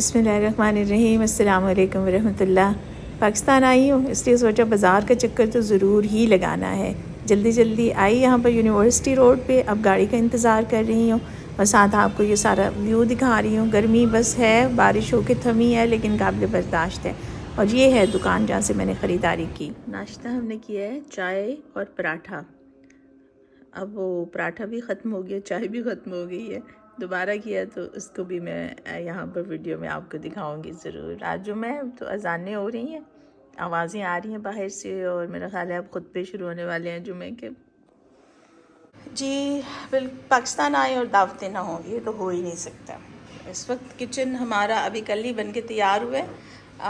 बिस्मिल्लाहिर्रहमानिर्रहीम, अस्सलाम वालेकुम वरहमतुल्लाह। पाकिस्तान आई हूँ इसलिए सोचा बाज़ार का चक्कर तो ज़रूर ही लगाना है। जल्दी जल्दी आई यहाँ पर यूनिवर्सिटी रोड पे, अब गाड़ी का इंतज़ार कर रही हूँ और साथ आपको ये सारा व्यू दिखा रही हूँ। गर्मी बस है, बारिश हो के थमी है लेकिन काबिल बर्दाश्त है। और ये है दुकान जहाँ से मैंने ख़रीदारी की। नाश्ता हमने किया है चाय और पराठा। अब वो पराठा भी ख़त्म हो गया, चाय भी ख़त्म हो गई है। दोबारा किया तो उसको भी मैं यहाँ पर वीडियो में आपको दिखाऊंगी ज़रूर। आज जुम्मा है तो अज़ानें हो रही हैं, आवाज़ें आ रही हैं बाहर से और मेरा ख़्याल है अब खुतबे शुरू होने वाले हैं जुम्मे के। जी पाकिस्तान आए और दावतें ना हों, ये तो हो ही नहीं सकता। इस वक्त किचन हमारा अभी कल ही बन के तैयार हुआ है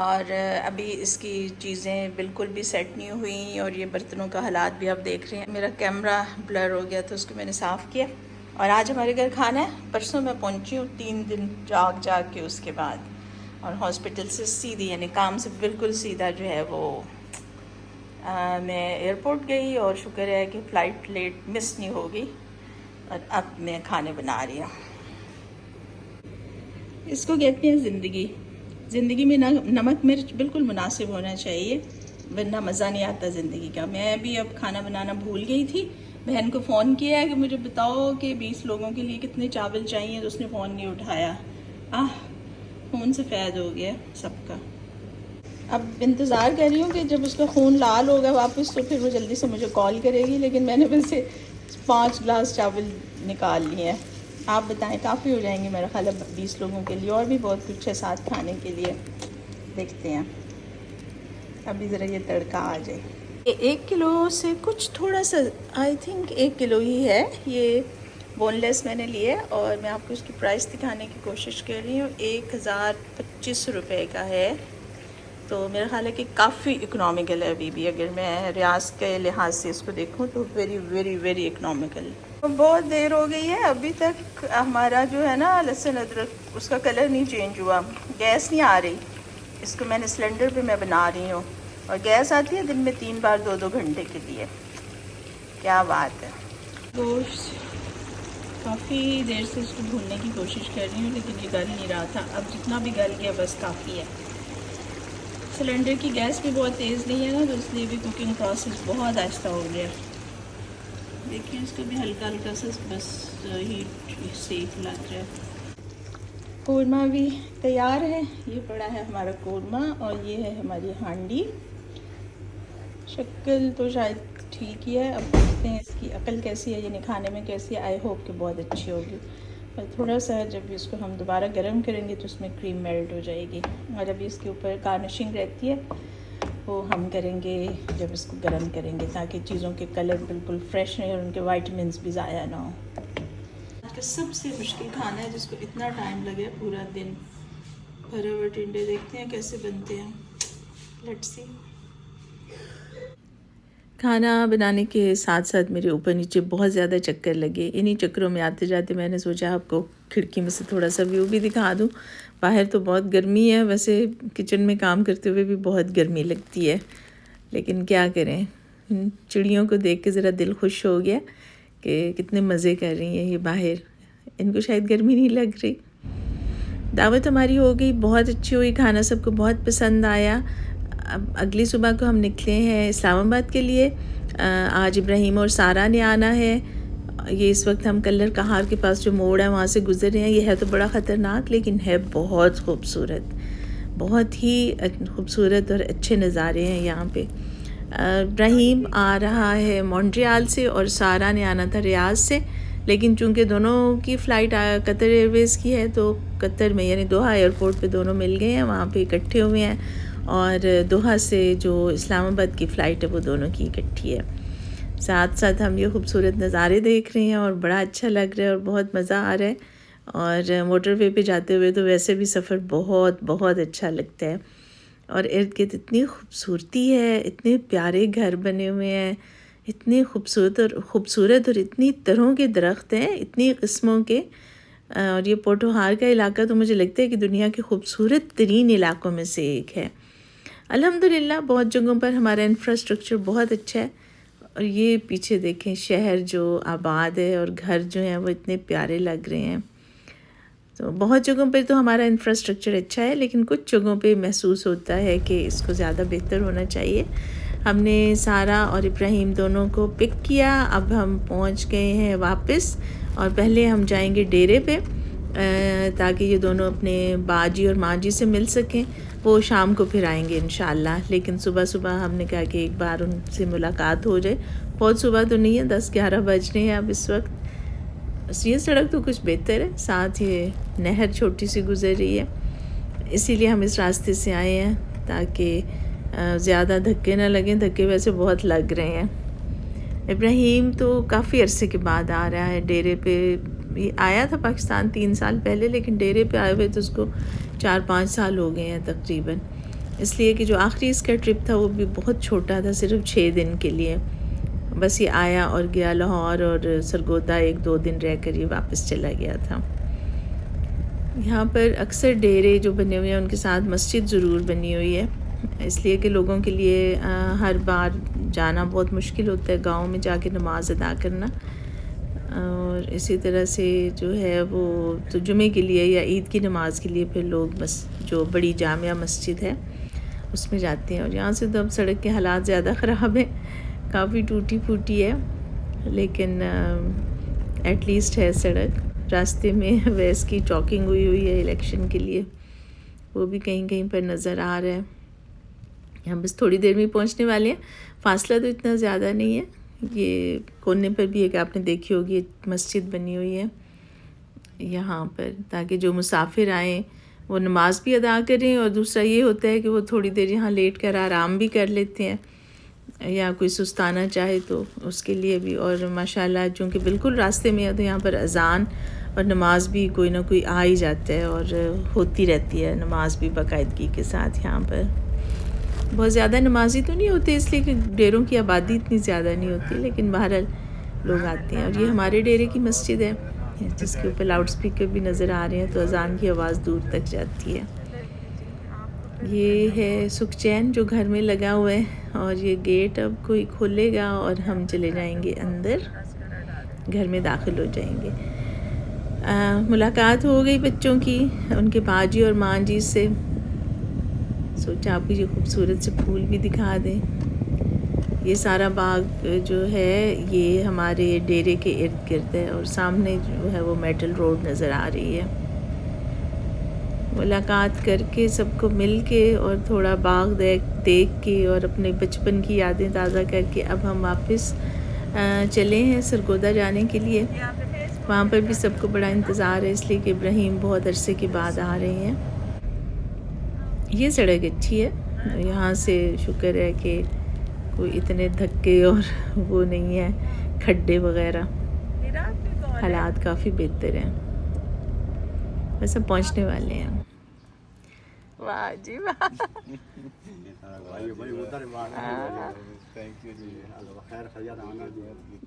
और अभी इसकी चीज़ें बिल्कुल भी सेट नहीं हुई और ये बर्तनों का हालात भी आप देख रहे हैं। मेरा कैमरा ब्लर हो गया तो उसको मैंने साफ़ किया और आज हमारे घर खाना है। परसों मैं पहुंची हूँ 3 दिन जाग के उसके बाद, और हॉस्पिटल से सीधी यानी काम से बिल्कुल सीधा जो है वो मैं एयरपोर्ट गई और शुक्र है कि फ़्लाइट लेट मिस नहीं हो गई। और अब मैं खाने बना रही हूँ। इसको कहते हैं ज़िंदगी। ज़िंदगी में नमक मिर्च बिल्कुल मुनासिब होना चाहिए, वरना मज़ा नहीं आता ज़िंदगी का। मैं भी अब खाना बनाना भूल गई थी। बहन को फ़ोन किया है कि मुझे बताओ कि 20 लोगों के लिए कितने चावल चाहिए, तो उसने फ़ोन नहीं उठाया। फ़ोन से फ़ैद हो गया सबका। अब इंतज़ार कर रही हूँ कि जब उसका खून लाल होगा वापस तो फिर वो जल्दी से मुझे कॉल करेगी, लेकिन मैंने वैसे 5 गिलास चावल निकाल लिए हैं। आप बताएं, काफ़ी हो जाएंगे मेरा ख्याल है 20 लोगों के लिए, और भी बहुत कुछ है साथ खाने के लिए। देखते हैं अभी ज़रा ये तड़का आ जाए। 1 किलो से कुछ थोड़ा सा, आई थिंक 1 किलो ही है। ये बोनलेस मैंने लिए और मैं आपको इसकी प्राइस दिखाने की कोशिश कर रही हूँ। 1025 रुपये का है, तो मेरा ख्याल है कि काफ़ी इकोनॉमिकल है। अभी भी अगर मैं रियाज के लिहाज से इसको देखूं तो वेरी वेरी वेरी इकोनॉमिकल। तो बहुत देर हो गई है, अभी तक हमारा जो है ना लहसुन अदरक उसका कलर नहीं चेंज हुआ। गैस नहीं आ रही, इसको मैंने सिलेंडर पे मैं बना रही हूँ और गैस आती है दिन में 3 बार 2-2 घंटे के लिए। क्या बात है। गोश्त काफ़ी देर से इसको भूनने की कोशिश कर रही हूँ लेकिन ये गल नहीं रहा था। अब जितना भी गल गया बस काफ़ी है। सिलेंडर की गैस भी बहुत तेज़ नहीं है ना, तो इसलिए भी कुकिंग प्रोसेस बहुत आहिस्ता हो गया। देखिए इसको भी हल्का हल्का सा बस हीट सेक लग रहा है। कोरमा भी तैयार है। ये पड़ा है हमारा कोरमा और ये है हमारी हांडी। शक्ल तो शायद ठीक ही है, अब देखते हैं इसकी अकल कैसी है, यानी खाने में कैसी है। आई होप कि बहुत अच्छी होगी। और थोड़ा सा जब इसको हम दोबारा गर्म करेंगे तो उसमें क्रीम मेल्ट हो जाएगी। और अभी इसके ऊपर गार्निशिंग रहती है, वो हम करेंगे जब इसको गर्म करेंगे, ताकि चीज़ों के कलर बिल्कुल फ्रेश रहें और उनके वाइटमिन्स भी ज़ाया ना हो। आज का सबसे मुश्किल खाना है जिसको इतना टाइम लगे पूरा दिन। भरे हुए टिंडे देखते हैं कैसे बनते हैं। Let's see. खाना बनाने के साथ साथ मेरे ऊपर नीचे बहुत ज़्यादा चक्कर लगे। इन्हीं चक्करों में आते जाते मैंने सोचा आपको खिड़की में से थोड़ा सा व्यू भी दिखा दूँ। बाहर तो बहुत गर्मी है, वैसे किचन में काम करते हुए भी बहुत गर्मी लगती है, लेकिन क्या करें। चिड़ियों को देख के ज़रा दिल खुश हो गया कि कितने मज़े कर रही हैं ये बाहर। इनको शायद गर्मी नहीं लग रही। दावत हमारी हो गई, बहुत अच्छी हुई, खाना सबको बहुत पसंद आया। अब अगली सुबह को हम निकले हैं इस्लामाबाद के लिए। आज इब्राहिम और सारा ने आना है। ये इस वक्त हम कल्लर कहार के पास जो मोड़ है वहाँ से गुज़र रहे हैं। ये है तो बड़ा ख़तरनाक लेकिन है बहुत खूबसूरत, बहुत ही खूबसूरत और अच्छे नज़ारे हैं यहाँ पे। इब्राहिम आ रहा है मॉन्ट्रियल से और सारा ने आना था रियाज से, लेकिन चूंकि दोनों की फ़्लाइट कतर एयरवेज़ की है तो कतर में यानी दोहा एयरपोर्ट पे दोनों मिल गए हैं, वहाँ पे इकट्ठे हुए हैं। और दोहा से जो इस्लामाबाद की फ़्लाइट है वो दोनों की इकट्ठी है। साथ साथ हम ये खूबसूरत नज़ारे देख रहे हैं और बड़ा अच्छा लग रहा है और बहुत मज़ा आ रहा है। और मोटरवे पे जाते हुए तो वैसे भी सफ़र बहुत बहुत अच्छा लगता है। और इर्द गिर्द इतनी खूबसूरती है, इतने प्यारे घर बने हुए हैं, इतने खूबसूरत और इतनी तरह के दरख्त हैं, इतनी किस्मों के। और ये पोठोहार का इलाका तो मुझे लगता है कि दुनिया के खूबसूरत तरीन इलाकों में से एक है। अल्हम्दुलिल्लाह बहुत जगहों पर हमारा इंफ्रास्ट्रक्चर बहुत अच्छा है। और ये पीछे देखें शहर जो आबाद है और घर जो हैं वो इतने प्यारे लग रहे हैं। तो बहुत जगहों पे तो हमारा इंफ्रास्ट्रक्चर अच्छा है, लेकिन कुछ जगहों पे महसूस होता है कि इसको ज़्यादा बेहतर होना चाहिए। हमने सारा और इब्राहिम दोनों को पिक किया। अब हम पहुंच गए हैं वापस, और पहले हम जाएंगे डेरे पे ताकि ये दोनों अपने बाजी और माँ जी से मिल सकें। वो शाम को फिर आएंगे इंशाल्लाह, लेकिन सुबह सुबह हमने कहा कि एक बार उनसे मुलाकात हो जाए। बहुत सुबह तो नहीं है, 10-11 बज रहे हैं अब इस वक्त। ये सड़क तो कुछ बेहतर है, साथ ये नहर छोटी सी गुजर रही है, इसीलिए हम इस रास्ते से आए हैं ताकि ज़्यादा धक्के ना लगें। धक्के वैसे बहुत लग रहे हैं। इब्राहिम तो काफ़ी अरसे के बाद आ रहा है डेरे पे। ये आया था पाकिस्तान 3 साल पहले, लेकिन डेरे पे आए हुए तो उसको 4-5 साल हो गए हैं तकरीबन, इसलिए कि जो आखिरी इसका ट्रिप था वो भी बहुत छोटा था, सिर्फ 6 दिन के लिए। बस ये आया और गया, लाहौर और सरगोदा 1-2 दिन रह कर ये वापस चला गया था। यहाँ पर अक्सर डेरे जो बने हुए हैं उनके साथ मस्जिद ज़रूर बनी हुई है, इसलिए कि लोगों के लिए हर बार जाना बहुत मुश्किल होता है गांव में जाके नमाज़ अदा करना। और इसी तरह से जो है वो तो जुमे के लिए या ईद की नमाज़ के लिए फिर लोग बस जो बड़ी जामिया मस्जिद है उसमें जाते हैं। और यहाँ से तो अब सड़क के हालात ज़्यादा ख़राब हैं, काफ़ी टूटी फूटी है, लेकिन एटलीस्ट है सड़क। रास्ते में वैस की चॉकिंग हुई है इलेक्शन के लिए, वो भी कहीं कहीं पर नज़र आ रहा है। हम बस थोड़ी देर में पहुंचने वाले हैं, फासला तो इतना ज़्यादा नहीं है। ये कोने पर भी एक आपने देखी होगी मस्जिद बनी हुई है यहाँ पर, ताकि जो मुसाफिर आएँ वो नमाज भी अदा करें, और दूसरा ये होता है कि वो थोड़ी देर यहाँ लेट कर आराम भी कर लेते हैं, या कोई सुस्ताना चाहे तो उसके लिए भी। और माशाल्लाह चूँकि बिल्कुल रास्ते में है तो यहाँ पर अज़ान और नमाज भी कोई ना कोई आ ही जाता है, और होती रहती है नमाज भी बाकायदगी के साथ। यहाँ पर बहुत ज़्यादा नमाजी तो नहीं होते, इसलिए कि डेरों की आबादी इतनी ज़्यादा नहीं होती, लेकिन बहरहाल लोग आते हैं। और ये हमारे डेरे की मस्जिद है जिसके ऊपर लाउड स्पीकर भी नज़र आ रहे हैं, तो अज़ान की आवाज़ दूर तक जाती है। ये है सुखचैन जो घर में लगा हुआ है, और ये गेट अब कोई खोलेगा और हम चले जाएंगे अंदर, घर में दाखिल हो जाएंगे। मुलाकात हो गई बच्चों की उनके बाजी और माँ जी से। सोचा आपको ये खूबसूरत से फूल भी दिखा दें। ये सारा बाग जो है ये हमारे डेरे के इर्द गिर्द है, और सामने जो है वो मेटल रोड नज़र आ रही है। मुलाकात करके सबको मिल के और थोड़ा बाग देख के और अपने बचपन की यादें ताज़ा करके अब हम वापस चले हैं सरगोदा जाने के लिए। वहाँ पर भी सबको बड़ा इंतज़ार है, इसलिए कि इब्राहिम बहुत अरसे के बाद आ रहे हैं। ये सड़क अच्छी है, यहाँ से शुक्र है कि कोई इतने धक्के और वो नहीं है, खड्डे वगैरह, हालात काफ़ी बेहतर हैं। बस अब पहुँचने वाले हैं। वाह जी वाह।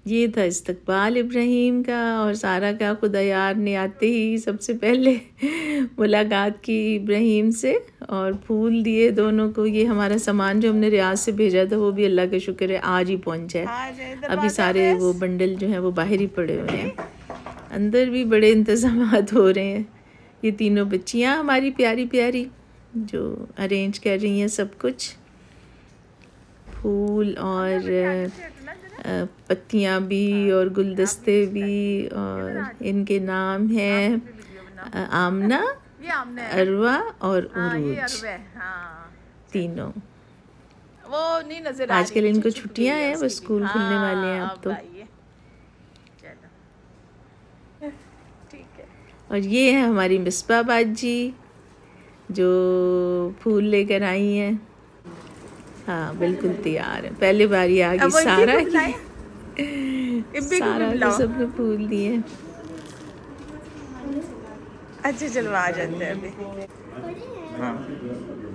ये था इस्तकबाल इब्राहिम का और सारा का। खुदा यार ने आते ही सबसे पहले मुलाकात की इब्राहिम से और फूल दिए दोनों को। ये हमारा सामान जो हमने रियाज से भेजा था वो भी अल्लाह का शुक्र है आज ही पहुंचा है। अभी सारे वो बंडल जो हैं वो बाहर ही पड़े हुए हैं, अंदर भी बड़े इंतज़ामात हो रहे हैं। ये तीनों बच्चियाँ हमारी प्यारी प्यारी जो अरेंज कर रही हैं सब कुछ, फूल और पत्तियाँ भी और गुलदस्ते भी। और इनके नाम हैं आमना, अरवा और उरूज, तीनों। वो नहीं नजर आ रही। आजकल इनको छुट्टियाँ हैं, वो स्कूल खुलने वाले हैं अब तो। ठीक है। और ये है हमारी मिसबा बाजी जो फूल लेकर आई हैं। हाँ बिल्कुल तैयार है, पहले बारी आ गई सारा की। सारा को सबने फूल दिए। अच्छा चलो आ जाते हैं अभी।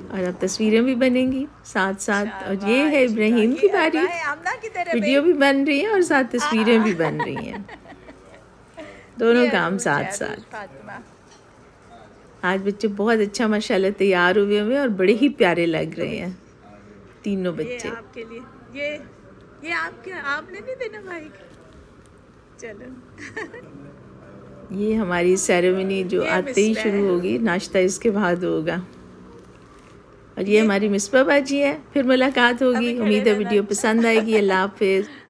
और अब तस्वीरें भी बनेंगी साथ साथ। और ये है इब्राहिम की बारी, वीडियो भी बन रही है और साथ तस्वीरें भी बन रही हैं, दोनों काम साथ साथ। आज बच्चे बहुत अच्छा माशाल्लाह तैयार हुए हुए और बड़े ही प्यारे लग रहे हैं तीनों बच्चे। ये आपके लिए, ये आपके, आपने नहीं देना भाई। चलो ये हमारी सेरेमनी जो आते ही शुरू होगी, नाश्ता इसके बाद होगा। और ये हमारी मिस बाबा जी है। फिर मुलाकात होगी। उम्मीद है वीडियो पसंद आएगी। अल्लाह हाफिज़।